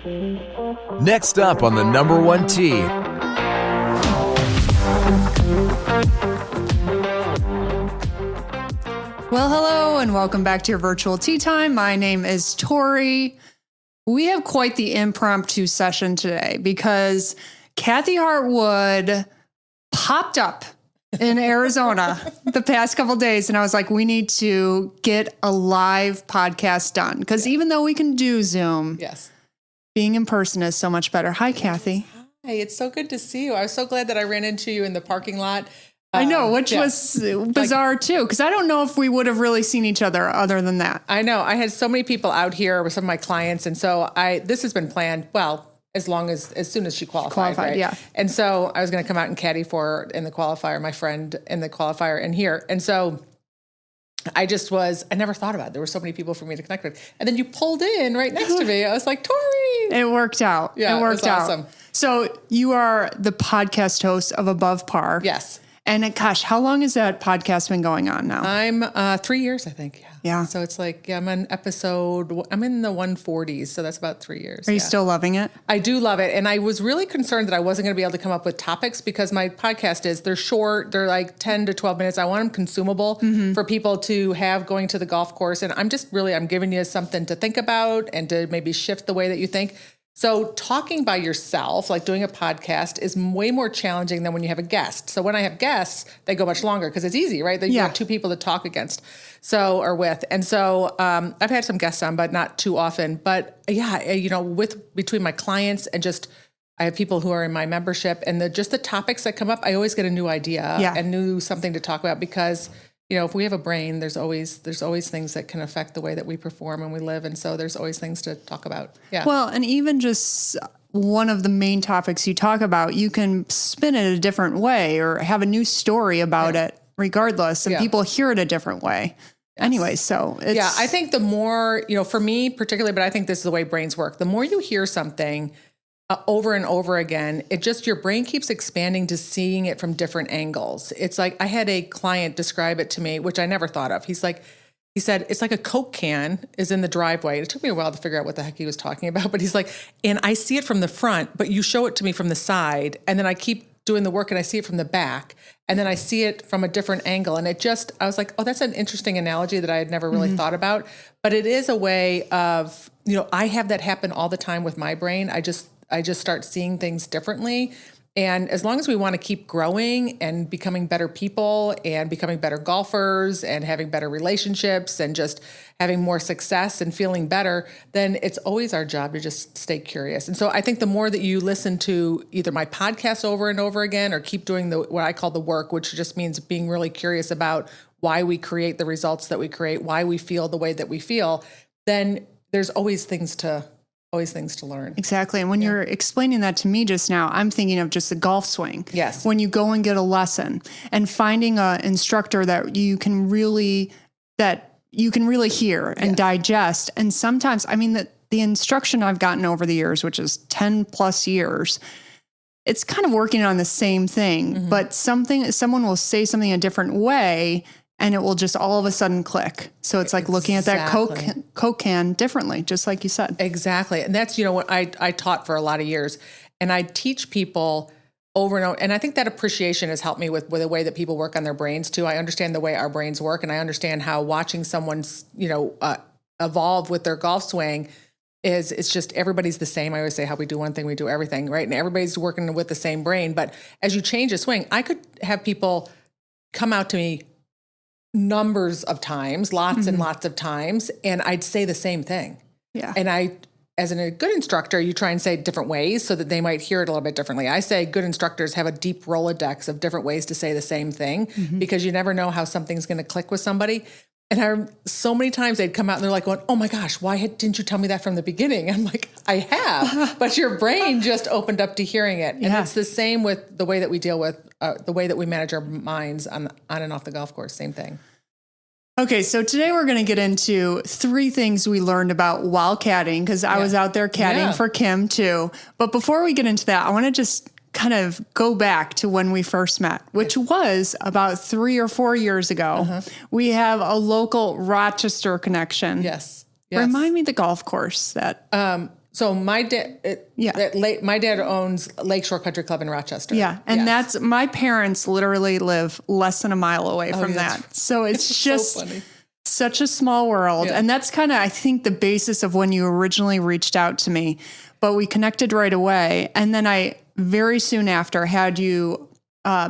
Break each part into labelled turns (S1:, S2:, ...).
S1: Next up on the number one tee.
S2: Well, hello and welcome back to your virtual tea time. My name is Tori. We have quite the impromptu session today because Kathy Hart Wood popped up in Arizona the past couple of days. And I was like, we need to get a live podcast done. Because even though we can do Zoom,
S3: yes,
S2: being in person is so much better. Hi, Kathy.
S3: Hi, it's so good to see you. I was so glad that I ran into you in the parking lot.
S2: I know, which was bizarre too, because I don't know if we would have really seen each other than that.
S3: I know. I had so many people out here with some of my clients. And so this has been planned, well, as soon as she qualified, right?
S2: Yeah.
S3: And so I was going to come out and caddy for her in the qualifier, my friend in the qualifier and here. And so I never thought about it. There were so many people for me to connect with. And then you pulled in right next to me. I was like, Tori.
S2: It worked out.
S3: Yeah,
S2: it worked out.
S3: Awesome.
S2: So you are the podcast host of Above Par.
S3: Yes.
S2: And gosh, how long has that podcast been going on now?
S3: I'm 3 years, I think.
S2: Yeah.
S3: So it's like, I'm in the 140s. So that's about 3 years.
S2: Are you still loving it?
S3: I do love it. And I was really concerned that I wasn't going to be able to come up with topics because my podcast they're short. They're like 10 to 12 minutes. I want them consumable for people to have going to the golf course. And I'm giving you something to think about and to maybe shift the way that you think. So talking by yourself, like doing a podcast, is way more challenging than when you have a guest. So when I have guests, they go much longer because it's easy, right? You have two people to talk with. And so I've had some guests on, but not too often. But yeah, between my clients and I have people who are in my membership and the topics that come up, I always get a new idea and new something to talk about because if we have a brain, there's always things that can affect the way that we perform and we live. And so there's always things to talk about. Yeah.
S2: Well, and even just one of the main topics you talk about, you can spin it a different way or have a new story about it regardless. And people hear it a different way. Yes. Anyway, so it's...
S3: I think the more, for me particularly, but I think this is the way brains work. The more you hear something over and over again, your brain keeps expanding to seeing it from different angles. It's like, I had a client describe it to me, which I never thought of. He said, it's like a Coke can is in the driveway. It took me a while to figure out what the heck he was talking about, but he's like, and I see it from the front, but you show it to me from the side. And then I keep doing the work and I see it from the back. And then I see it from a different angle. And I was like, oh, that's an interesting analogy that I had never really thought about. But it is a way of, I have that happen all the time with my brain. I just start seeing things differently. And as long as we want to keep growing and becoming better people and becoming better golfers and having better relationships and just having more success and feeling better, then it's always our job to just stay curious. And so I think the more that you listen to either my podcast over and over again or keep doing what I call the work, which just means being really curious about why we create the results that we create, why we feel the way that we feel, then there's always things to learn.
S2: Exactly. And when you're explaining that to me just now, I'm thinking of just the golf swing.
S3: Yes.
S2: When you go and get a lesson and finding an instructor that you can really hear and digest. And sometimes, the instruction I've gotten over the years, which is 10 plus years, it's kind of working on the same thing, but someone will say something a different way and it will just all of a sudden click. So it's like looking at that Coke can differently, just like you said.
S3: Exactly. And that's, what I taught for a lot of years. And I teach people over and over. And I think that appreciation has helped me with the way that people work on their brains too. I understand the way our brains work. And I understand how watching someone, evolve with their golf swing it's just everybody's the same. I always say how we do one thing, we do everything, right? And everybody's working with the same brain. But as you change a swing, I could have people come out to me numbers of times, lots and lots of times, and I'd say the same thing.
S2: Yeah.
S3: And as a good instructor, you try and say it different ways so that they might hear it a little bit differently. I say good instructors have a deep Rolodex of different ways to say the same thing because you never know how something's going to click with somebody. And so many times they'd come out and they're like going, oh my gosh, why didn't you tell me that from the beginning? I'm like, I have, but your brain just opened up to hearing it. And it's the same with the way that we deal with the way that we manage our minds on and off the golf course. Same thing.
S2: Okay, so today we're going to get into 3 things we learned about while caddying, because I was out there caddying for Kim too. But before we get into that, I want to just kind of go back to when we first met, which was about 3 or 4 years ago. We have a local Rochester connection.
S3: Yes.
S2: Remind me the golf course that...
S3: So my dad, my dad owns Lakeshore Country Club in Rochester.
S2: Yeah. And that's, my parents literally live less than a mile away from that. So it's just
S3: so funny.
S2: Such a small world.
S3: Yeah.
S2: And that's kind of, I think, the basis of when you originally reached out to me, but we connected right away. And then I very soon after had you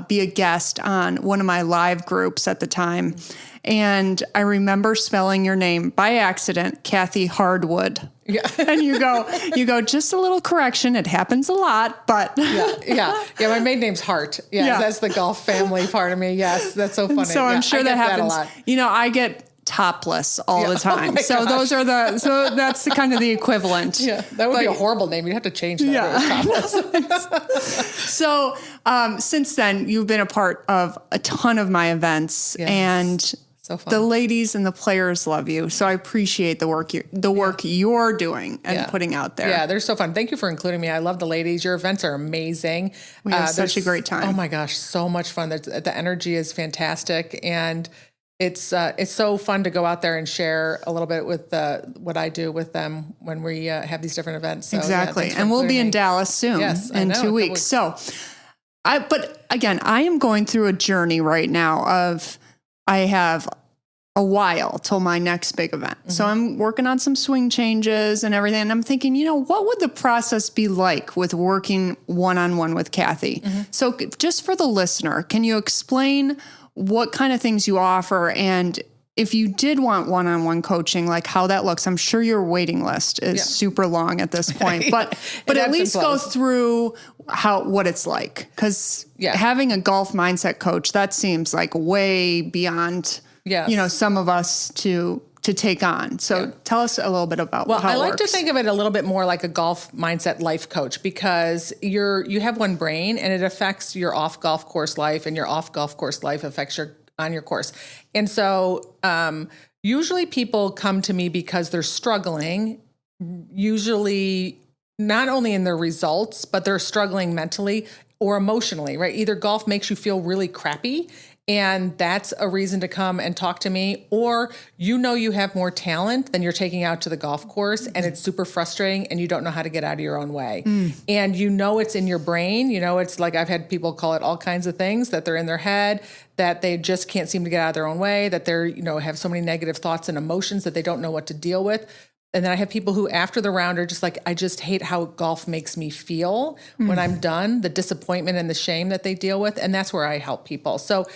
S2: be a guest on one of my live groups at the time. And I remember spelling your name by accident, Kathy Hart Wood.
S3: Yeah.
S2: And you go, just a little correction. It happens a lot, but.
S3: Yeah. My maiden name's Hart. Yeah. That's the golf family part of me. Yes. That's so funny.
S2: So I'm sure that happens.
S3: That a lot.
S2: You know, I get topless all the time.
S3: Oh
S2: so
S3: gosh.
S2: So that's the kind of the equivalent.
S3: Yeah. That would be a horrible name. You'd have to change that.
S2: Yeah. So since then, you've been a part of a ton of my events, and
S3: so fun.
S2: The ladies and the players love you. So I appreciate the work you're doing and putting out there.
S3: Yeah, they're so fun. Thank you for including me. I love the ladies. Your events are amazing.
S2: We have such a great time.
S3: Oh my gosh, so much fun. The energy is fantastic, and it's so fun to go out there and share a little bit with what I do with them when we have these different events. So,
S2: exactly. And we'll be in Dallas soon in 2 weeks. So but again, I am going through a journey right now of, I have a while till my next big event. Mm-hmm. So I'm working on some swing changes and everything. And I'm thinking, what would the process be like with working one-on-one with Kathy? Mm-hmm. So just for the listener, can you explain what kind of things you offer? And if you did want one-on-one coaching, like how that looks, I'm sure your waiting list is super long at this point, but at least go through what it's like. Cause having a golf mindset coach, that seems like way beyond, some of us to take on. So tell us a little bit about how it works.
S3: Well, I like to think of it a little bit more like a golf mindset life coach, because you have one brain and it affects your off golf course life, and your off golf course life affects your on your course. And so usually people come to me because they're struggling, usually not only in their results, but they're struggling mentally or emotionally, right? Either golf makes you feel really crappy, and that's a reason to come and talk to me, or you have more talent than you're taking out to the golf course, and it's super frustrating and you don't know how to get out of your own way. And it's in your brain, it's like, I've had people call it all kinds of things, that they're in their head, that they just can't seem to get out of their own way, that they're, have so many negative thoughts and emotions that they don't know what to deal with. And then I have people who after the round are just like, I just hate how golf makes me feel when I'm done, the disappointment and the shame that they deal with. And that's where I help people. So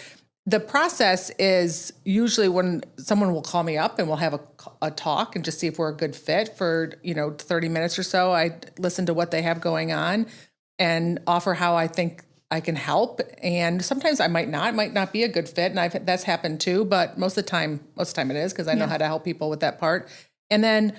S3: the process is usually when someone will call me up and we'll have a talk and just see if we're a good fit for, 30 minutes or so. I listen to what they have going on and offer how I think I can help. And sometimes I might not be a good fit. And that's happened too, but most of the time it is, because I know how to help people with that part. And then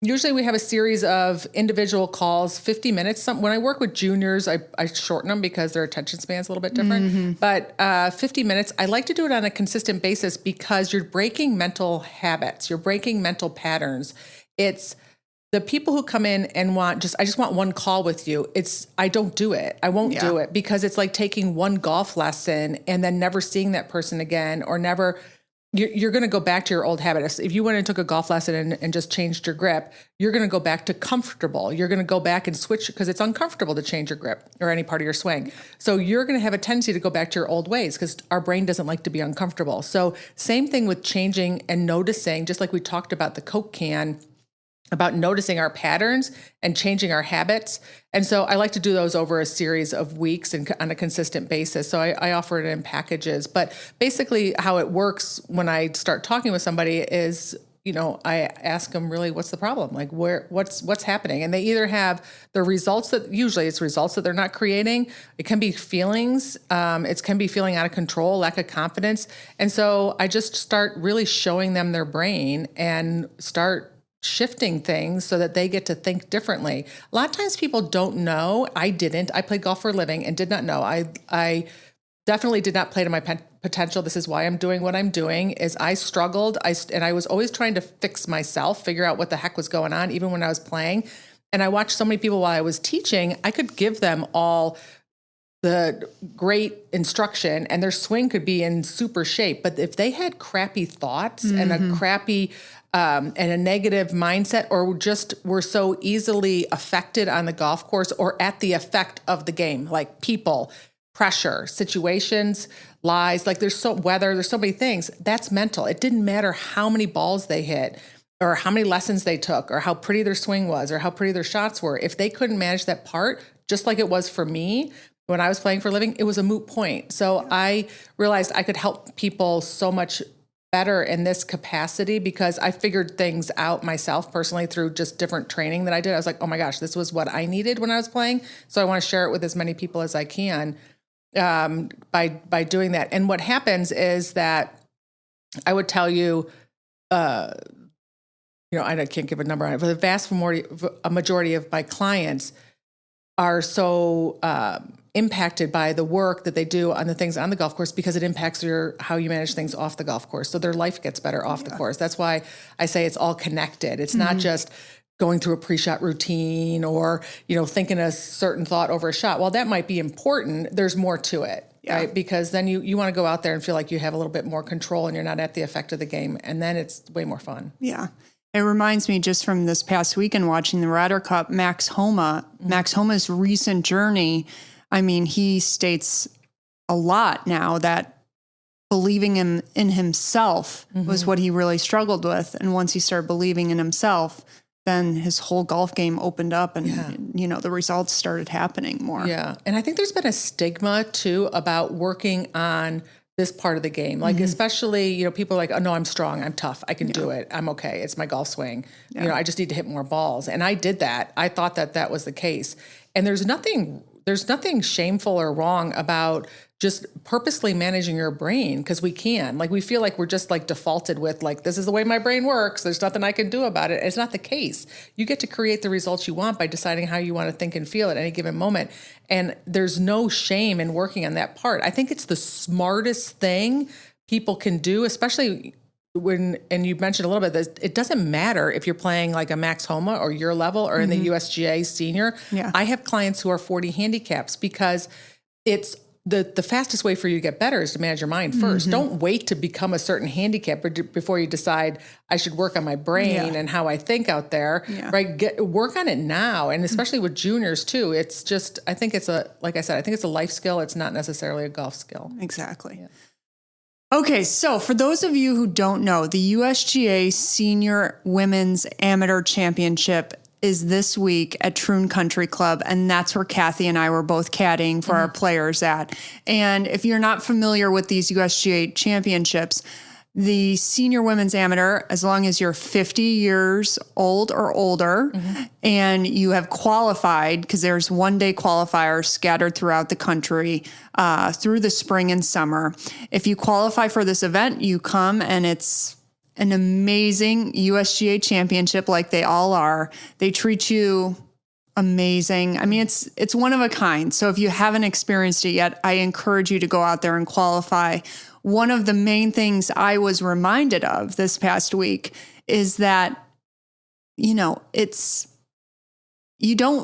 S3: usually we have a series of individual calls, 50 minutes. When I work with juniors, I shorten them because their attention span is a little bit different. Mm-hmm. But 50 minutes, I like to do it on a consistent basis, because you're breaking mental habits. You're breaking mental patterns. It's the people who come in and I just want one call with you. I don't do it. I won't do it, because it's like taking one golf lesson and then never seeing that person again, or never. You're going to go back to your old habits. If you went and took a golf lesson and just changed your grip, you're going to go back to comfortable. You're going to go back and switch, because it's uncomfortable to change your grip or any part of your swing. So you're going to have a tendency to go back to your old ways, because our brain doesn't like to be uncomfortable. So same thing with changing and noticing, just like we talked about the Coke can, about noticing our patterns and changing our habits. And so I like to do those over a series of weeks and on a consistent basis. So I offer it in packages. But basically how it works when I start talking with somebody is, I ask them really, what's the problem? Like what's happening? And they either have the results usually it's results that they're not creating. It can be feelings. It can be feeling out of control, lack of confidence. And so I just start really showing them their brain and start shifting things so that they get to think differently. A lot of times people don't know. I didn't. I played golf for a living and did not know. I definitely did not play to my potential. This is why I'm doing what I'm doing, is I struggled. And I was always trying to fix myself, figure out what the heck was going on, even when I was playing. And I watched so many people while I was teaching. I could give them all the great instruction and their swing could be in super shape. But if they had crappy thoughts and a crappy and a negative mindset, or just we're so easily affected on the golf course or at the effect of the game, like people, pressure, situations, lies, like there's so many things. That's mental. It didn't matter how many balls they hit or how many lessons they took or how pretty their swing was or how pretty their shots were. If they couldn't manage that part, just like it was for me when I was playing for a living, it was a moot point. So I realized I could help people so much better in this capacity because I figured things out myself personally through just different training that I did. I was like, oh my gosh, this was what I needed when I was playing. So I want to share it with as many people as I can by doing that. And what happens is that I would tell you, I can't give a number on it, but the vast majority of my clients are so impacted by the work that they do on the things on the golf course because it impacts how you manage things off the golf course. So their life gets better off the course. That's why I say it's all connected. It's not just going through a pre-shot routine or, thinking a certain thought over a shot. While that might be important, there's more to it, right? Because then you want to go out there and feel like you have a little bit more control and you're not at the effect of the game. And then it's way more fun.
S2: Yeah. It reminds me just from this past weekend watching the Ryder Cup, Max Homa's recent journey. I mean, he states a lot now that believing in himself was what he really struggled with. And once he started believing in himself, then his whole golf game opened up and, the results started happening more.
S3: Yeah. And I think there's been a stigma too about working on this part of the game. Like, especially, people are like, oh no, I'm strong. I'm tough. I can do it. I'm okay. It's my golf swing.
S2: Yeah.
S3: I just need to hit more balls. And I did that. I thought that was the case. And there's nothing shameful or wrong about just purposely managing your brain because we can. Like, we feel like we're just like defaulted with like, this is the way my brain works. There's nothing I can do about it. It's not the case. You get to create the results you want by deciding how you want to think and feel at any given moment. And there's no shame in working on that part. I think it's the smartest thing people can do, especially and you mentioned a little bit that it doesn't matter if you're playing like a Max Homa or your level or in the USGA senior.
S2: Yeah.
S3: I have clients who are 40 handicaps because it's the fastest way for you to get better is to manage your mind first. Don't wait to become a certain handicap before you decide I should work on my brain and how I think out there, right? Work on it now. And especially with juniors too. It's just, I think it's a life skill. It's not necessarily a golf skill.
S2: Exactly. Yeah. Okay, so for those of you who don't know, the USGA Senior Women's Amateur Championship is this week at Troon Country Club, and that's where Kathy and I were both caddying for our players at. And if you're not familiar with these USGA championships, the Senior Women's Amateur, as long as you're 50 years old or older, and you have qualified, because there's one-day qualifiers scattered throughout the country through the spring and summer. If you qualify for this event, you come, and it's an amazing USGA championship like they all are. They treat you amazing. I mean, it's one of a kind. So if you haven't experienced it yet, I encourage you to go out there and qualify. One of the main things I was reminded of this past week is that, you don't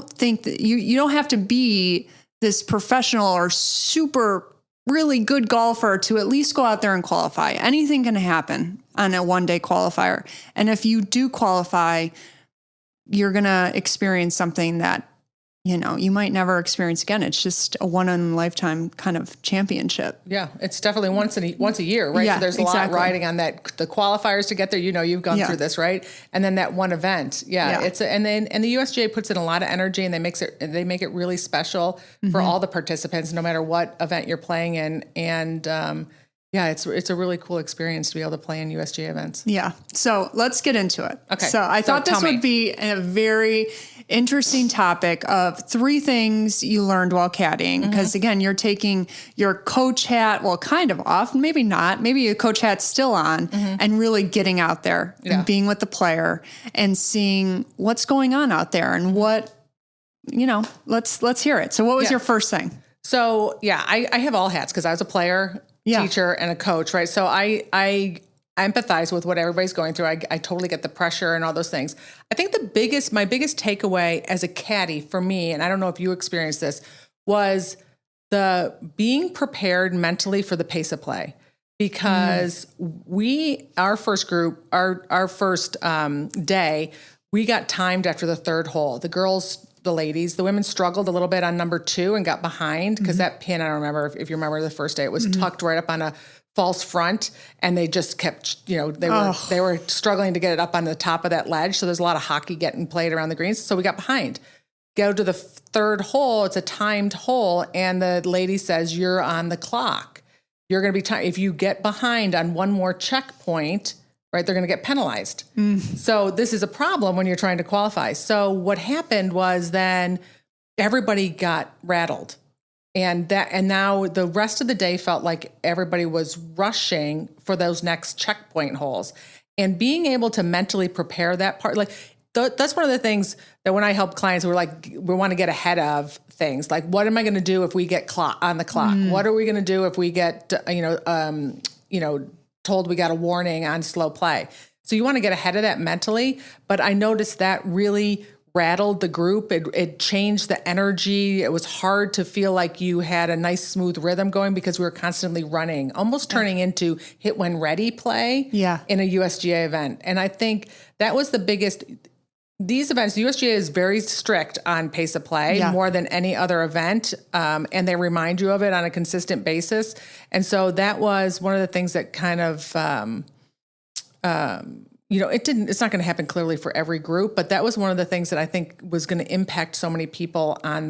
S2: think that you don't have to be this professional or super really good golfer to at least go out there and qualify. Anything can happen on a one-day qualifier. And if you do qualify, you're going to experience something that, you might never experience again. It's just a one-in-a-lifetime kind of championship.
S3: Yeah, it's definitely once a year, right?
S2: Yeah,
S3: so there's a lot riding on that. The qualifiers to get there, you've gone through this, right? And then that one event, it's and the USGA puts in a lot of energy, and they make it really special for all the participants, no matter what event you're playing in. And it's a really cool experience to be able to play in USGA events.
S2: Yeah. So let's get into it.
S3: Okay.
S2: So I thought this would be a very interesting topic of 3 things you learned while caddying. Because again, you're taking your coach hat, well, kind of off, maybe not, maybe your coach hat's still on, and really getting out there and being with the player and seeing what's going on out there and what, let's hear it. So what was your first thing?
S3: So I have all hats because I was a player, teacher, and a coach, right? So I empathize with what everybody's going through. I totally get the pressure and all those things. I think my biggest takeaway as a caddy for me, and I don't know if you experienced this, was the being prepared mentally for the pace of play. because our first group, our first day, we got timed after the third hole. The girls, the ladies, the women struggled a little bit on number 2 and got behind because that pin, I don't remember if you remember the first day, it was tucked right up on a false front, and they just kept, they were struggling to get it up on the top of that ledge. So there's a lot of hockey getting played around the greens. So we got behind. Go to the third hole. It's a timed hole, and the lady says, "You're on the clock. You're going to be timed. If you get behind on one more checkpoint, right, they're going to get penalized." So this is a problem when you're trying to qualify. So what happened was then everybody got rattled. And now the rest of the day felt like everybody was rushing for those next checkpoint holes. And being able to mentally prepare that part, like that's one of the things that when I help clients, we want to get ahead of things. Like, what am I going to do if we get on the clock? What are we going to do if we get, told we got a warning on slow play? So you want to get ahead of that mentally. But I noticed that really rattled the group. It changed the energy. It was hard to feel like you had a nice smooth rhythm going because we were constantly running, almost turning into hit when ready play in a USGA event. And I think that was the biggest. These events, the USGA is very strict on pace of play more than any other event. And they remind you of it on a consistent basis. And so that was one of the things that kind of, it's not going to happen clearly for every group, but that was one of the things that I think was going to impact so many people on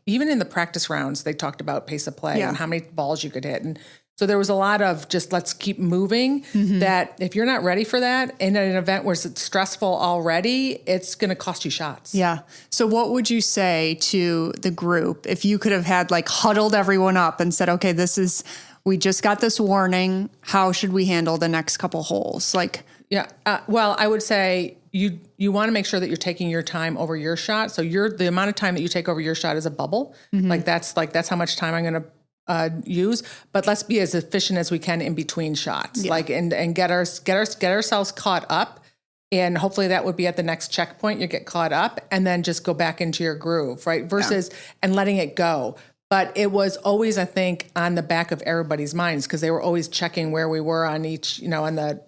S3: even in the practice rounds, they talked about pace of play and how many balls you could hit. And so there was a lot of just let's keep moving, that if you're not ready for that in an event where it's stressful already, it's going to cost you shots.
S2: Yeah. So what would you say to the group if you could have had huddled everyone up and said, okay, we just got this warning. How should we handle the next couple holes?
S3: Well, I would say you want to make sure that you're taking your time over your shot. So the amount of time that you take over your shot is a bubble. That's how much time I'm going to use, but let's be as efficient as we can in between shots, and get ourselves caught up. And hopefully that would be at the next checkpoint, you get caught up and then just go back into your groove, right? Versus and letting it go. But it was always, I think, on the back of everybody's minds because they were always checking where we were on each, on the,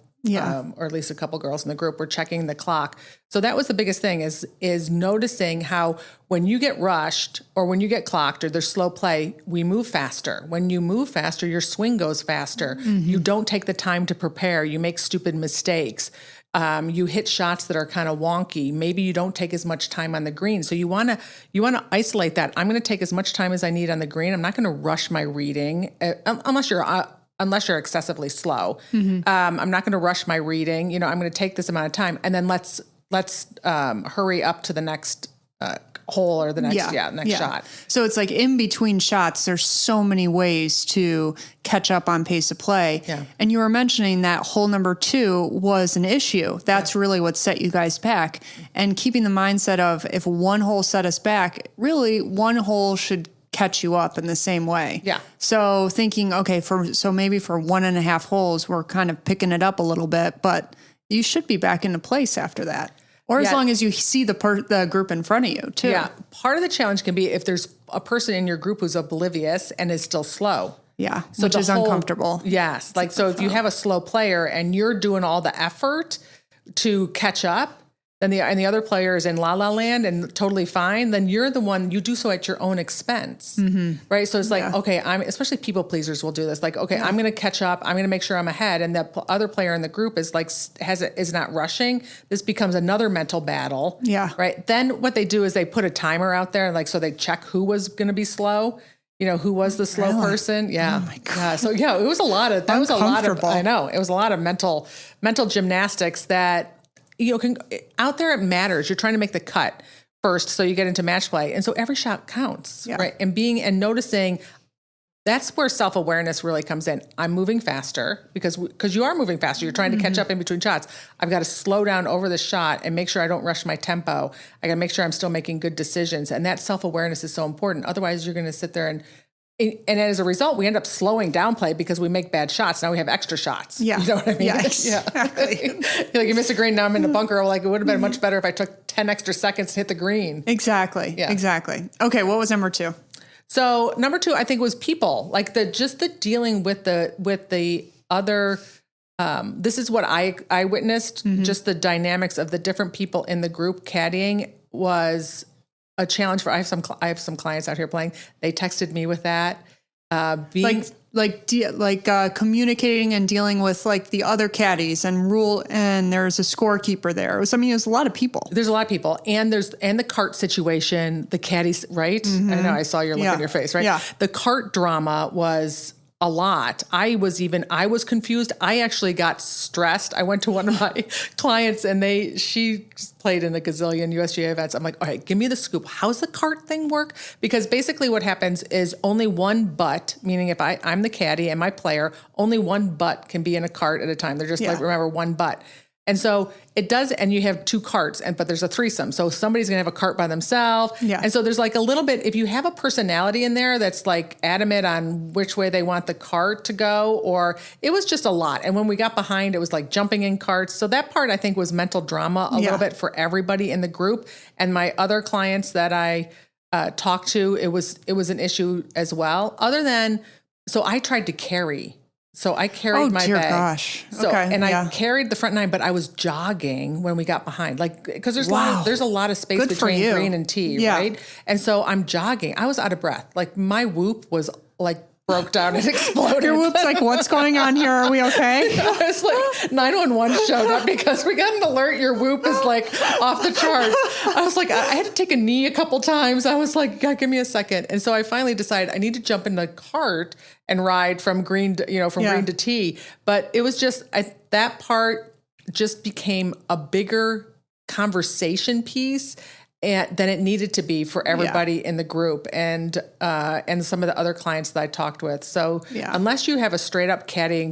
S3: or at least a couple girls in the group were checking the clock. So that was the biggest thing is noticing how when you get rushed or when you get clocked or there's slow play, we move faster. When you move faster, your swing goes faster. You don't take the time to prepare. You make stupid mistakes. You hit shots that are kind of wonky. Maybe you don't take as much time on the green. So you want to isolate that. I'm going to take as much time as I need on the green. I'm not going to rush my reading unless you're excessively slow. I'm not going to rush my reading. I'm going to take this amount of time and then let's hurry up to the next hole or the next shot.
S2: So it's in between shots, there's so many ways to catch up on pace of play. Yeah. And you were mentioning that hole number 2 was an issue. That's really what set you guys back. And keeping the mindset of if one hole set us back, really one hole should catch you up in the same way.
S3: Yeah.
S2: So thinking, okay, so maybe for 1.5 holes, we're kind of picking it up a little bit, but you should be back into place after that. Or as long as you see the group in front of you, too.
S3: Yeah. Part of the challenge can be if there's a person in your group who's oblivious and is still slow.
S2: Yeah, so which is uncomfortable.
S3: Yes. If you have a slow player and you're doing all the effort to catch up, then the other player is in la land and totally fine, then you're the one, you do so at your own expense, right? So it's okay, especially people pleasers will do this. I'm going to catch up. I'm going to make sure I'm ahead. And the other player in the group is is not rushing. This becomes another mental battle.
S2: Yeah.
S3: Right. Then what they do is they put a timer out there. So they check who was going to be slow. Who was the slow person? Yeah.
S2: Oh my God.
S3: So it was a lot of, I know, it was a lot of mental gymnastics that, out there it matters. You're trying to make the cut first so you get into match play. And so every shot counts, right? And noticing that's where self-awareness really comes in. I'm moving faster because you are moving faster. You're trying to catch up in between shots. I've got to slow down over the shot and make sure I don't rush my tempo. I got to make sure I'm still making good decisions. And that self-awareness is so important. Otherwise you're going to sit there and as a result, we end up slowing down play because we make bad shots. Now we have extra shots.
S2: Yeah.
S3: You know what I mean?
S2: Yeah, exactly.
S3: You miss a green, now I'm in the bunker. It would have been much better if I took 10 extra seconds to hit the green.
S2: Exactly. Yeah. Exactly. Okay. What was number 2?
S3: So number 2, I think, was people, like the dealing with the other. This is what I witnessed. Just the dynamics of the different people in the group. Caddying was a challenge for. I have some clients out here playing. They texted me with that.
S2: Communicating and dealing with like the other caddies and there's a scorekeeper there. It was a lot of people.
S3: There's a lot of people, and the cart situation, the caddies, right? I know, I saw your look on your face, right?
S2: Yeah.
S3: The cart drama was a lot. I was confused. I actually got stressed. I went to one of my clients and she played in a gazillion USGA events. I'm like, all right, give me the scoop. How's the cart thing work? Because basically what happens is only one butt, meaning if I'm the caddy and my player, only one butt can be in a cart at a time. They're just remember, one butt. And so it does, and you have 2 carts, but there's a threesome. So somebody's going to have a cart by themselves.
S2: Yeah.
S3: And so there's like a little bit, if you have a personality in there that's like adamant on which way they want the cart to go, or it was just a lot. And when we got behind, it was like jumping in carts. So that part, I think, was mental drama a little bit for everybody in the group. And my other clients that I talked to, it was an issue as well. So I tried to carry. So I carried my bag.
S2: Gosh.
S3: So,
S2: okay.
S3: And I carried the front 9, but I was jogging when we got behind, like, because there's a lot of space between green and tee, right? And so I'm jogging. I was out of breath. Like my whoop was like broke down and exploded.
S2: Your whoop's like, what's going on here? Are we okay?
S3: I was like, 911 showed up because we got an alert. Your whoop is like off the charts. I was like, I had to take a knee a couple times. I was like, God, give me a second. And so I finally decided I need to jump in the cart and ride from green to, green to tee. But it was just, that part just became a bigger conversation piece than it needed to be for everybody in the group and some of the other clients that I talked with. So unless you have a straight up caddy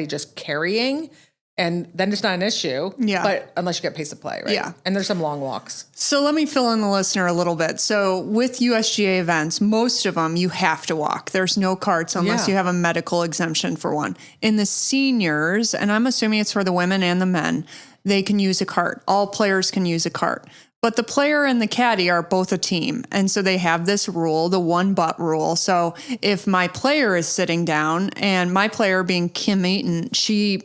S3: just carrying, and then it's not an issue. Yeah. But unless you get pace of play, right? Yeah. And there's some long walks.
S2: So let me fill in the listener a little bit. So with USGA events, most of them you have to walk. There's no carts unless you have a medical exemption for one. In the seniors, and I'm assuming it's for the women and the men, they can use a cart. All players can use a cart. But the player and the caddy are both a team. And so they have this rule, the 1 butt rule. So if my player is sitting down, and my player being Kim Eaton, she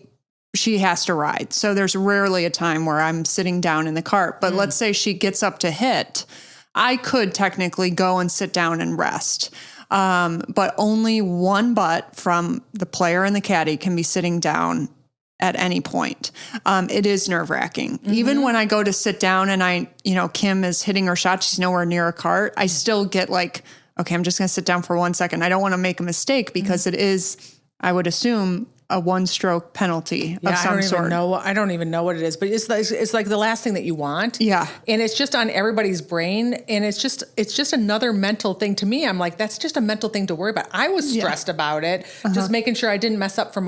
S2: has to ride. So there's rarely a time where I'm sitting down in the cart. But let's say she gets up to hit, I could technically go and sit down and rest. But only 1 butt from the player and the caddy can be sitting down at any point. It is nerve-wracking. Even when I go to sit down and Kim is hitting her shot, she's nowhere near a cart, I still get like, okay, I'm just going to sit down for 1 second. I don't want to make a mistake because it is, I would assume, a 1-stroke penty of some sort.
S3: I don't even know what it is, but it's like the last thing that you want.
S2: Yeah.
S3: And it's just on everybody's brain. And it's just another mental thing to me. I'm like, that's just a mental thing to worry about. I was stressed about it, just making sure I didn't mess up for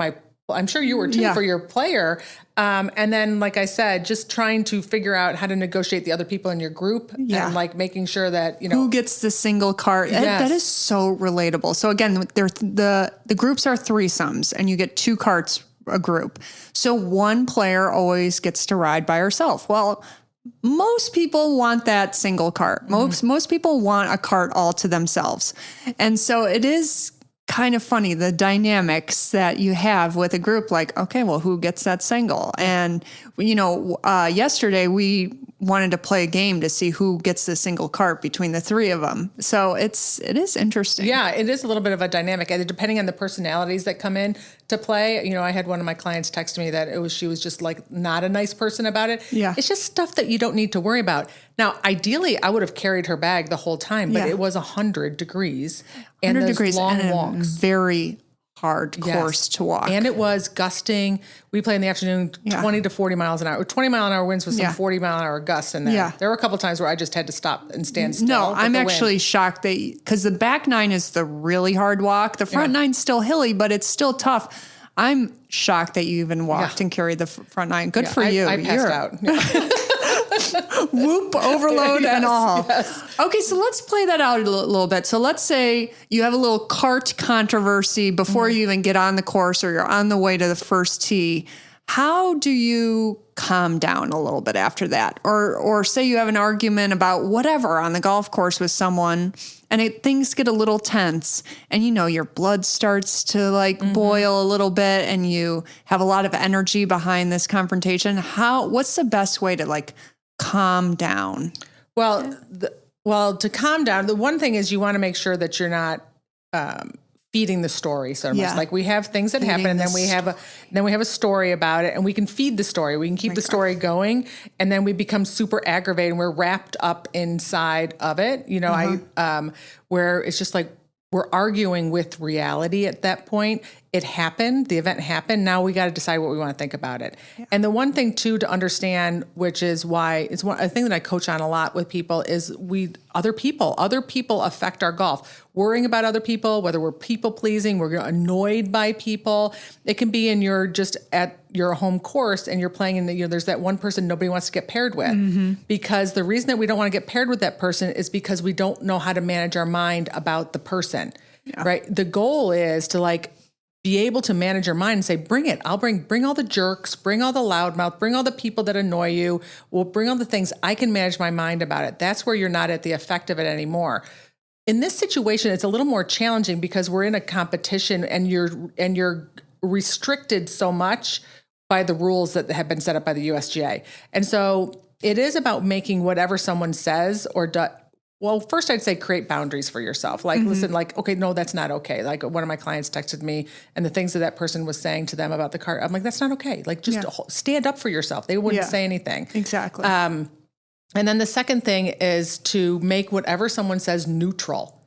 S3: I'm sure you were too, for your player. And then, like I said, just trying to figure out how to negotiate the other people in your group and like making sure that,
S2: who gets the single cart. That is so relatable. So again, the groups are threesomes and you get 2 carts a group. So one player always gets to ride by herself. Well, most people want that single cart. Most people want a cart all to themselves. And so it is kind of funny, the dynamics that you have with a group, like, okay, well, who gets that single? And, yesterday we wanted to play a game to see who gets the single cart between the 3 of them. So it is interesting.
S3: Yeah, it is a little bit of a dynamic, and depending on the personalities that come in to play. I had one of my clients text me that she was just like not a nice person about it. Yeah. It's just stuff that you don't need to worry about. Now, ideally, I would have carried her bag the whole time, but it was 100 degrees. 100 degrees long and walks.
S2: Very hard course to walk.
S3: And it was gusting. We play in the afternoon, 20 to 40 miles an hour. 20 mile an hour winds with some 40 mile an hour gusts in there. Yeah. There were a couple of times where I just had to stop and stand still.
S2: No, I'm actually shocked because the back 9 is the really hard walk. The front 9's still hilly, but it's still tough. I'm shocked that you even walked and carried the front 9. Good for you.
S3: I passed out.
S2: Whoop, overload and all. Yes. Okay, so let's play that out a little bit. So let's say you have a little cart controversy before you even get on the course or you're on the way to the first tee. How do you calm down a little bit after that? Or say you have an argument about whatever on the golf course with someone and things get a little tense and your blood starts to boil a little bit and you have a lot of energy behind this confrontation. What's the best way to calm down?
S3: Well, to calm down, the one thing is you want to make sure that you're not feeding the story so much. Like we have things that happen and then we have a story about it and we can feed the story. We can keep the story going and then we become super aggravated and we're wrapped up inside of it. Where it's just like we're arguing with reality at that point. It happened, the event happened. Now we got to decide what we want to think about it. Yeah. And the one thing too to understand, which is why it's a thing that I coach on a lot with people, is other people affect our golf. Worrying about other people, whether we're people pleasing, we're annoyed by people. It can be just at your home course and you're playing in there's that one person nobody wants to get paired with, because the reason that we don't want to get paired with that person is because we don't know how to manage our mind about the person, right? The goal is to be able to manage your mind and say, bring it. I'll bring all the jerks, bring all the loudmouth, bring all the people that annoy you. We'll bring all the things. I can manage my mind about it. That's where you're not at the effect of it anymore. In this situation, it's a little more challenging because we're in a competition and you're restricted so much by the rules that have been set up by the USGA. And so it is about making whatever someone says or does. Well, first I'd say create boundaries for yourself. Listen, okay, no, that's not okay. One of my clients texted me and the things that person was saying to them about the cart, I'm like, that's not okay. Stand up for yourself. They wouldn't say anything.
S2: Exactly.
S3: And then the second thing is to make whatever someone says neutral.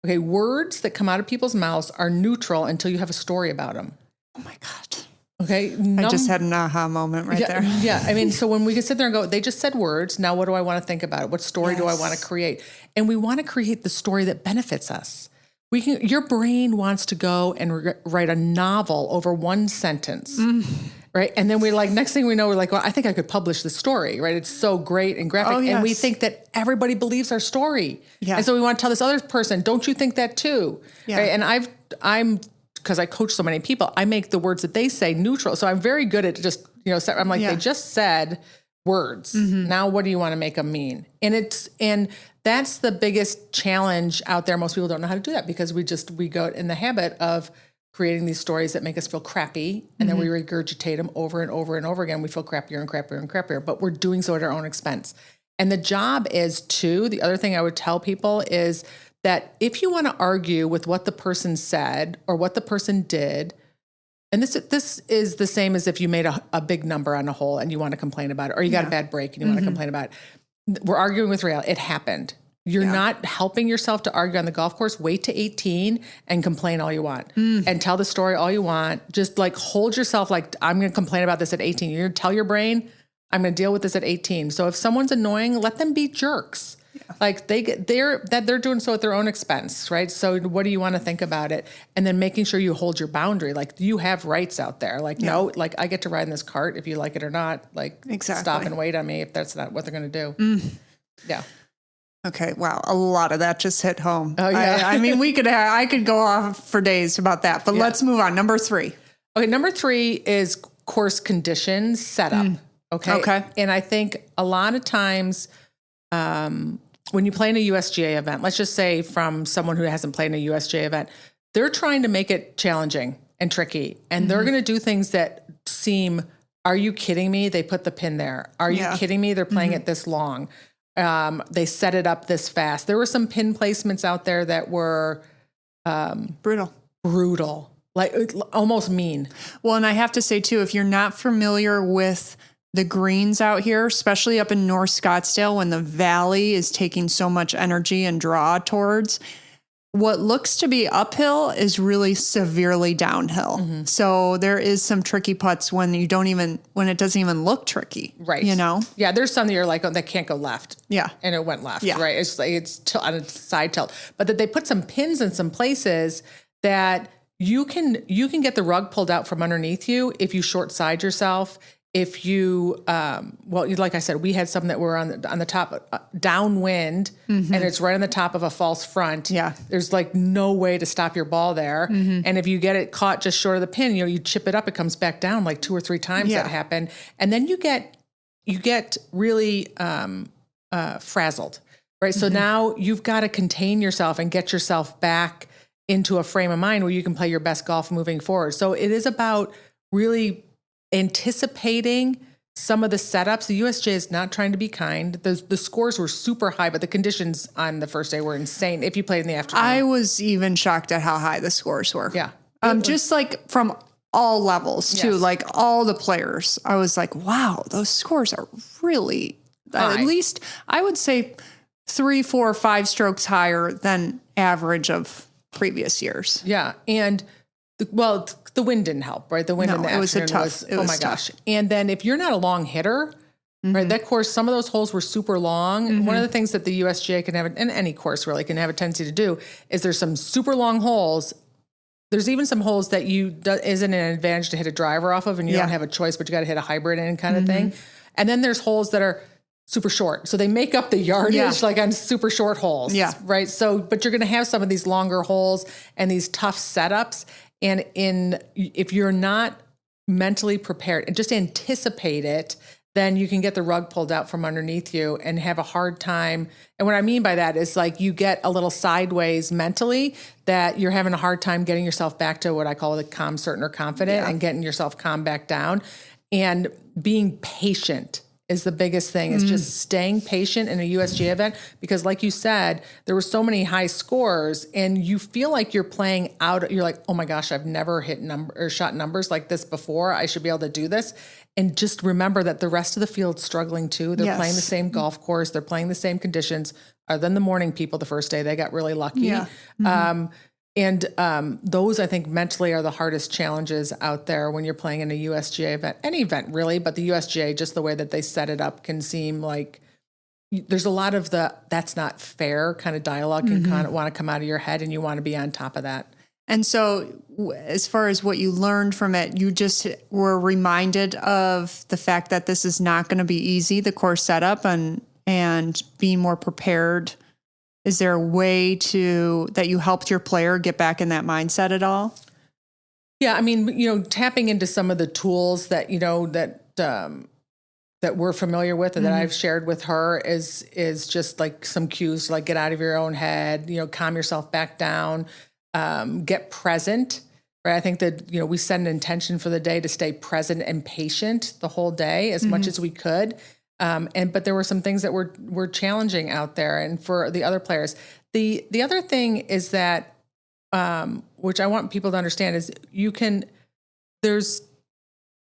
S3: Okay, words that come out of people's mouths are neutral until you have a story about them.
S2: Oh my God.
S3: Okay.
S2: I just had an aha moment there.
S3: Yeah. I mean, so when we can sit there and go, they just said words. Now, what do I want to think about it? What story do I want to create? And we want to create the story that benefits us. Your brain wants to go and write a novel over one sentence. Right. And then next thing we know, we're like, well, I think I could publish the story. Right. It's so great and graphic. Oh, yes. And we think that everybody believes our story. Yeah. And so we want to tell this other person, don't you think that too? Yeah. Right? And because I coach so many people, I make the words that they say neutral. So I'm very good at just, I'm like, they just said words. Now, what do you want to make them mean? And that's the biggest challenge out there. Most people don't know how to do that because we go in the habit of creating these stories that make us feel crappy. And then we regurgitate them over and over and over again. We feel crappier and crappier and crappier, but we're doing so at our own expense. And the job is the other thing I would tell people is that if you want to argue with what the person said or what the person did, and this is the same as if you made a big number on a hole and you want to complain about it, or you got a bad break and you want to complain about it. We're arguing with reality. It happened. You're not helping yourself to argue on the golf course. Wait to 18 and complain all you want and tell the story all you want. Just hold yourself I'm going to complain about this at 18. You're going to tell your brain, I'm going to deal with this at 18. So if someone's annoying, let them be jerks. They're doing so at their own expense, right? So what do you want to think about it? And then making sure you hold your boundary. You have rights out there. No, I get to ride in this cart if you like it or not.
S2: Exactly.
S3: Stop and wait on me if that's not what they're going to do. Yeah.
S2: Okay. Wow. A lot of that just hit home.
S3: Oh yeah.
S2: I mean, I could go off for days about that, but let's move on. Number 3.
S3: Okay. Number 3 is course conditions setup. Okay. And I think a lot of times, when you play in a USGA event, let's just say from someone who hasn't played in a USGA event, they're trying to make it challenging and tricky. And they're going to do things that seem, are you kidding me? They put the pin there. Are you kidding me? They're playing it this long. They set it up this fast. There were some pin placements out there that were
S2: brutal,
S3: almost mean.
S2: Well, and I have to say too, if you're not familiar with the greens out here, especially up in North Scottsdale, when the valley is taking so much energy and draw towards, what looks to be uphill is really severely downhill. So there is some tricky putts when it doesn't even look tricky.
S3: Right. Yeah. There's some that you're like, oh, that can't go left.
S2: Yeah.
S3: And it went left. Yeah. Right. It's on a side tilt, but that they put some pins in some places that you can get the rug pulled out from underneath you if you short side yourself. if you, like I said, we had some that were on the top, downwind, and it's right on the top of a false front.
S2: Yeah.
S3: There's like no way to stop your ball there. And if you get it caught just short of the pin, you chip it up, it comes back down like 2 or 3 times that happen. And then you get really frazzled, right? So now you've got to contain yourself and get yourself back into a frame of mind where you can play your best golf moving forward. So it is about really anticipating some of the setups. The USGA is not trying to be kind. The scores were super high, but the conditions on the first day were insane if you played in the afternoon.
S2: I was even shocked at how high the scores were.
S3: Yeah.
S2: Just like from all levels too, like all the players. I was like, wow, those scores are really, at least I would say 3, 4, 5 strokes higher than average of previous years.
S3: Yeah. And the wind didn't help, right? The wind in the afternoon was oh my gosh. And then if you're not a long hitter, right, that course, some of those holes were super long. One of the things that the USGA can have, and any course really can have a tendency to do, is there's some super long holes. There's even some holes that isn't an advantage to hit a driver off of, and you don't have a choice, but you got to hit a hybrid in kind of thing. And then there's holes that are super short. So they make up the yardage like on super short holes, right? So, but you're going to have some of these longer holes and these tough setups. And if you're not mentally prepared and just anticipate it, then you can get the rug pulled out from underneath you and have a hard time. And what I mean by that is like you get a little sideways mentally, that you're having a hard time getting yourself back to what I call the calm, certain, or confident, and getting yourself calm back down. And being patient is the biggest thing, is just staying patient in a USGA event, because like you said, there were so many high scores and you feel like you're playing out. You're like, oh my gosh, I've never hit shot numbers like this before. I should be able to do this. And just remember that the rest of the field's struggling too. They're playing the same golf course. They're playing the same conditions. Other than the morning people, the first day, they got really lucky. Yeah. And those, I think, mentally are the hardest challenges out there when you're playing in a USGA event, any event really, but the USGA, just the way that they set it up, can seem like there's a lot of that's not fair kind of dialogue can kind of want to come out of your head, and you want to be on top of that.
S2: And so as far as what you learned from it, you just were reminded of the fact that this is not going to be easy, the course setup, and being more prepared. Is there a way that you helped your player get back in that mindset at all?
S3: Yeah, I mean, tapping into some of the tools that that we're familiar with and that I've shared with her is just like some cues to like get out of your own head, calm yourself back down, get present. Right. I think that, we set an intention for the day to stay present and patient the whole day as much as we could. But there were some things that were challenging out there, and for the other players. The other thing is that, which I want people to understand, is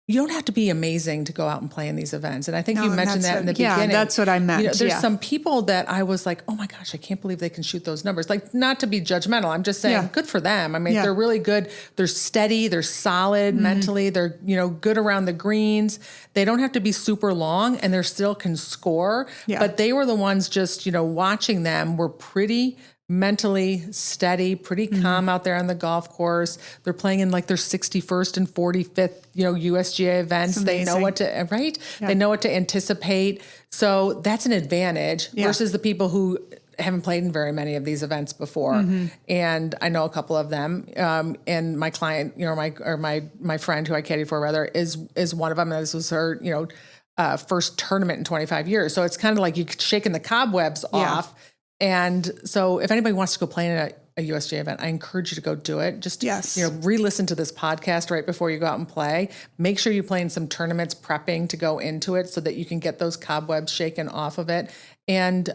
S3: you don't have to be amazing to go out and play in these events. And I think you mentioned that in the beginning.
S2: Yeah, that's what I meant.
S3: There's some people that I was like, oh my gosh, I can't believe they can shoot those numbers. Like, not to be judgmental. I'm just saying good for them. I mean, they're really good. They're steady. They're solid mentally. They're, good around the greens. They don't have to be super long, and they still can score. Yeah. But they were the ones just, watching them were pretty mentally steady, pretty calm out there on the golf course. They're playing in like their 61st and 45th, USGA events. They know what to, right? Yeah. They know what to anticipate. So that's an advantage versus the people who haven't played in very many of these events before. And I know a couple of them. And my client, my friend who I caddied for rather is one of them. And this was her, first tournament in 25 years. So it's kind of like you're shaking the cobwebs off. And so if anybody wants to go play in a USGA event, I encourage you to go do it. Just, re-listen to this podcast right before you go out and play. Make sure you play in some tournaments prepping to go into it so that you can get those cobwebs shaken off of it, and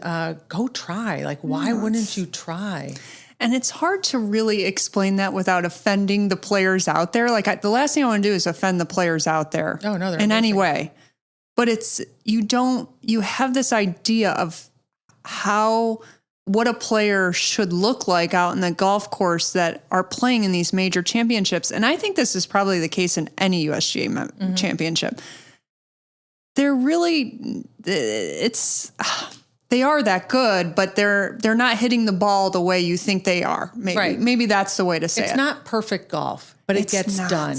S3: go try. Like, why wouldn't you try?
S2: And it's hard to really explain that without offending the players out there. Like, the last thing I want to do is offend the players out there in any way. But you have this idea of what a player should look like out in the golf course that are playing in these major championships. And I think this is probably the case in any USGA championship. They're really, they are that good, but they're not hitting the ball the way you think they are. Maybe that's the way to say it.
S3: It's not perfect golf, but it gets done.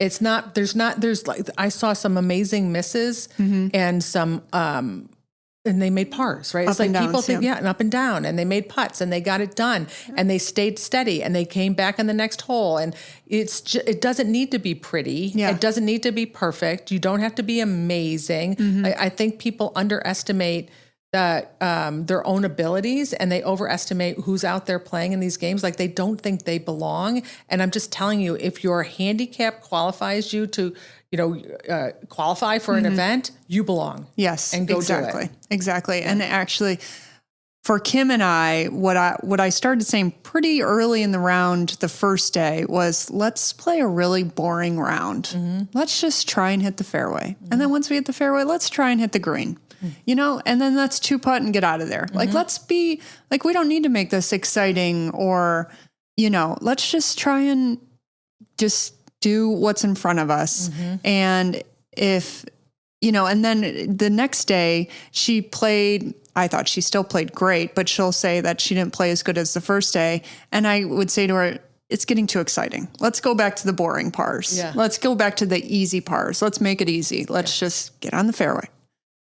S3: It's not, there's like, I saw some amazing misses and some, and they made pars, right? It's like people think, and up and down, and they made putts and they got it done and they stayed steady and they came back in the next hole. And it doesn't need to be pretty. Yeah. It doesn't need to be perfect. You don't have to be amazing. I think people underestimate that their own abilities, and they overestimate who's out there playing in these games. Like, they don't think they belong. And I'm just telling you, if your handicap qualifies you to, qualify for an event, you belong.
S2: Yes,
S3: and go do it.
S2: Exactly. Yeah. And actually, for Kim and I, what I started saying pretty early in the round, the first day, was let's play a really boring round. Let's just try and hit the fairway. And then once we hit the fairway, let's try and hit the green. And then let's 2-putt and get out of there. Like, let's be like, we don't need to make this exciting, or, let's just try and just do what's in front of us. And if, and then the next day she played, I thought she still played great, but she'll say that she didn't play as good as the first day. And I would say to her, it's getting too exciting. Let's go back to the boring pars. Yeah. Let's go back to the easy pars. Let's make it easy. Let's just get on the fairway.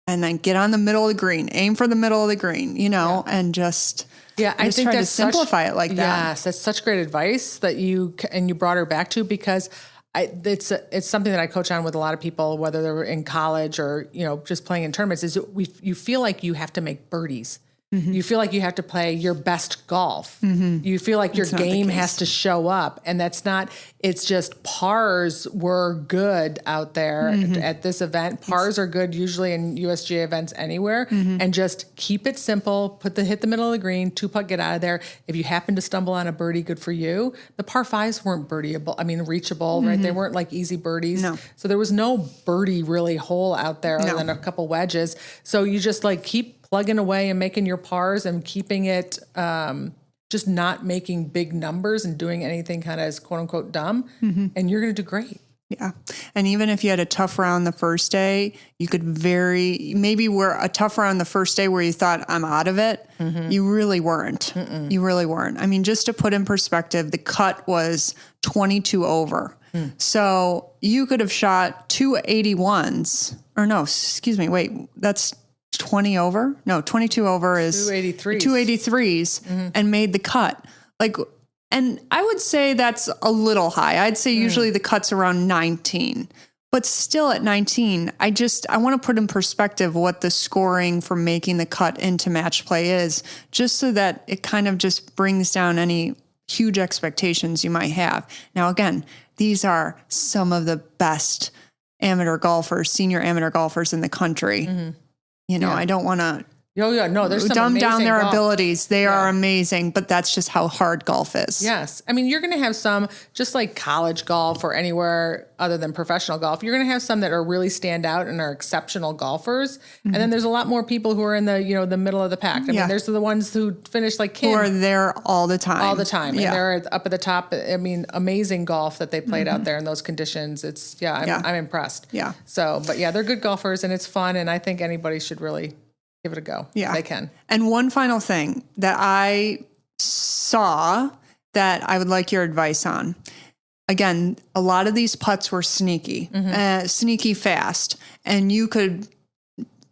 S2: And then get on the middle of the green, aim for the middle of the green, and just,
S3: I think
S2: try
S3: that's
S2: to simplify it like that.
S3: Yes, that's such great advice that you brought her back to, because it's something that I coach on with a lot of people, whether they're in college or, just playing in tournaments, is you feel like you have to make birdies. You feel like you have to play your best golf. You feel like your game has to show up, and that's not, it's just pars were good out there at this event. Pars are good usually in USGA events anywhere, and just keep it simple, hit the middle of the green, 2-putt, get out of there. If you happen to stumble on a birdie, good for you. The par 5s weren't reachable, right? They weren't like easy birdies. No. So there was no birdie really hole out there other than a couple wedges. So you just like keep plugging away and making your pars and keeping it, just not making big numbers and doing anything kind of as quote unquote dumb. And you're going to do great.
S2: Yeah. And even if you had a tough round the first day, you could maybe were a tough round the first day where you thought, I'm out of it. You really weren't. You really weren't. I mean, just to put in perspective, the cut was 22 over. So you could have shot 281s, or no, excuse me, wait, that's 20 over? No, 22 over is 283s and made the cut. And I would say that's a little high. I'd say usually the cut's around 19, but still at 19, I want to put in perspective what the scoring for making the cut into match play is, just so that it kind of just brings down any huge expectations you might have. Now, again, these are some of the best senior amateur golfers in the country. I don't want to
S3: there's some
S2: dumb down their
S3: golf.
S2: Abilities. They are amazing, but that's just how hard golf is.
S3: Yes. I mean, you're going to have some, just like college golf or anywhere other than professional golf, you're going to have some that are really stand out and are exceptional golfers. And then there's a lot more people who are in the, the middle of the pack. I mean, there's the ones who finish like Kim.
S2: Who are there all the time.
S3: And they're up at the top. I mean, amazing golf that they played out there in those conditions. I'm impressed. Yeah. So, but they're good golfers and it's fun. And I think anybody should really give it a go. Yeah. They can.
S2: And one final thing that I saw that I would like your advice on. Again, a lot of these putts were sneaky fast. And you could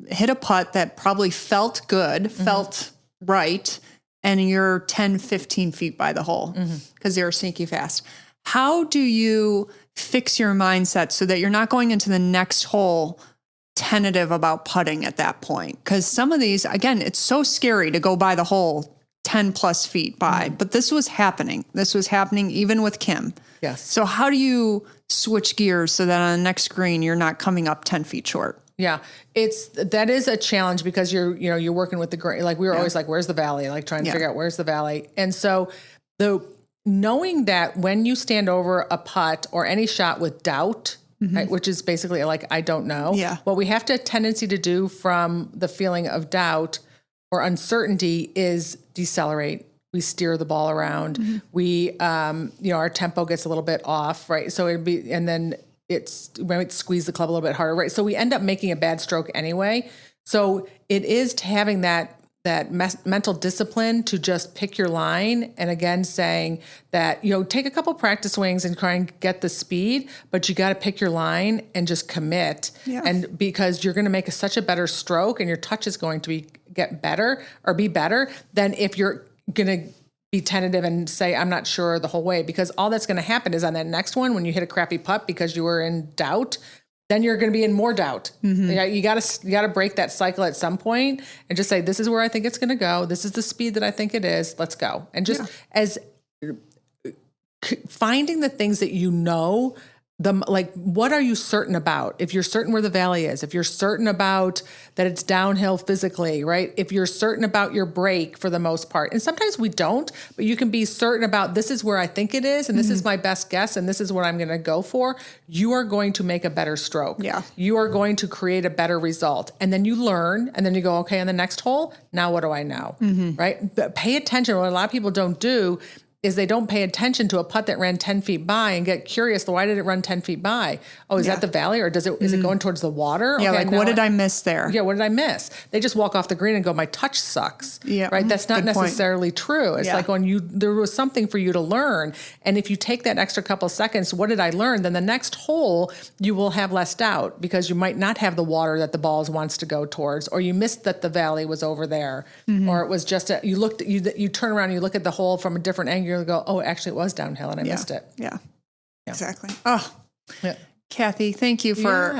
S2: hit a putt that probably felt good, felt right, and you're 10, 15 feet by the hole because they were sneaky fast. How do you fix your mindset so that you're not going into the next hole tentative about putting at that point? Because some of these, again, it's so scary to go by the hole 10 plus feet by, but this was happening. This was happening even with Kim.
S3: Yes.
S2: So how do you switch gears so that on the next green, you're not coming up 10 feet short?
S3: Yeah, that is a challenge because you're working with the green. Like we were always like, where's the valley? Like trying to figure out where's the valley. And so knowing that when you stand over a putt or any shot with doubt, right, which is basically like, I don't know. Yeah. What we have a tendency to do from the feeling of doubt or uncertainty is decelerate. We steer the ball around. We, our tempo gets a little bit off, right? So and then we might squeeze the club a little bit harder, right? So we end up making a bad stroke anyway. So it is having that mental discipline to just pick your line. And again, saying that, take a couple practice swings and try and get the speed, but you got to pick your line and just commit.
S2: Yeah.
S3: And because you're going to make such a better stroke and your touch is going to get better or be better than if you're going to be tentative and say, I'm not sure the whole way, because all that's going to happen is on that next one, when you hit a crappy putt because you were in doubt, then you're going to be in more doubt. Mm-hmm. You got to break that cycle at some point and just say, this is where I think it's going to go. This is the speed that I think it is. Let's go. And just as finding the things that what are you certain about? If you're certain where the valley is, if you're certain about that it's downhill physically, right? If you're certain about your break for the most part, and sometimes we don't, but you can be certain about, this is where I think it is, and this is my best guess, and this is what I'm going to go for. You are going to make a better stroke.
S2: Yeah.
S3: You are going to create a better result. And then you learn, and then you go, okay, on the next hole, now what do I know? Right? But pay attention. What a lot of people don't do is they don't pay attention to a putt that ran 10 feet by and get curious. Why did it run 10 feet by? Oh, is that the valley, or is it going towards the water?
S2: Yeah.
S3: Okay,
S2: what did I miss there?
S3: Yeah. What did I miss? They just walk off the green and go, my touch sucks.
S2: Yeah.
S3: Right. That's not
S2: Good point.
S3: necessarily true. It's like there was something for you to learn. And if you take that extra couple of seconds, what did I learn? Then the next hole, you will have less doubt, because you might not have the water that the ball wants to go towards, or you missed that the valley was over there, or it was just, you turn around and you look at the hole from a different angle and go, oh, actually it was downhill and I missed it.
S2: Yeah, exactly. Oh,
S3: yeah.
S2: Kathy, thank you for,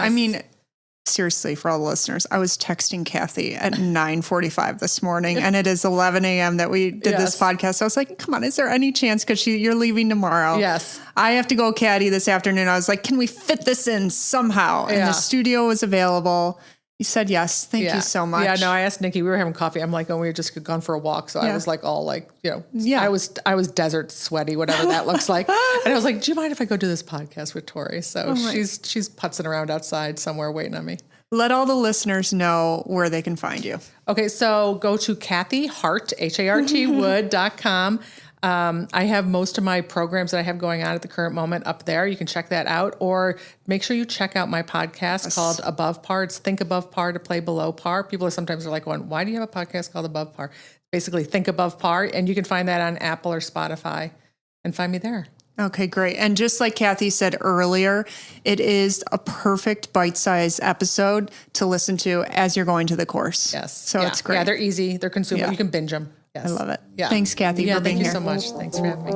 S2: seriously, for all the listeners, I was texting Kathy at 9:45 this morning, and it is 11 a.m. that we did this podcast. I was like, come on, is there any chance? Because you're leaving tomorrow.
S3: Yes.
S2: I have to go caddy this afternoon. I was like, can we fit this in somehow? And the studio was available. You said yes. Thank you so much.
S3: Yeah, no, I asked Nikki, we were having coffee. I'm like, we had just gone for a walk. So I was like, all like, I was desert sweaty, whatever that looks like. And I was like, do you mind if I go do this podcast with Tori? So she's putzing around outside somewhere waiting on me.
S2: Let all the listeners know where they can find you.
S3: Okay. So go to Kathy Hart, HART Wood.com. I have most of my programs that I have going on at the current moment up there. You can check that out, or make sure you check out my podcast called Above Par. It's Think Above Par to Play Below Par. People sometimes are like, why do you have a podcast called Above Par? Basically Think Above Par. And you can find that on Apple or Spotify and find me there.
S2: Okay, great. And just like Kathy said earlier, it is a perfect bite-sized episode to listen to as you're going to the course.
S3: Yes.
S2: So it's great.
S3: Yeah, they're easy. They're consumable. You can binge them. Yes.
S2: I love it.
S3: Yeah.
S2: Thanks, Kathy, for being here.
S3: Thank you so much. Thanks for having me.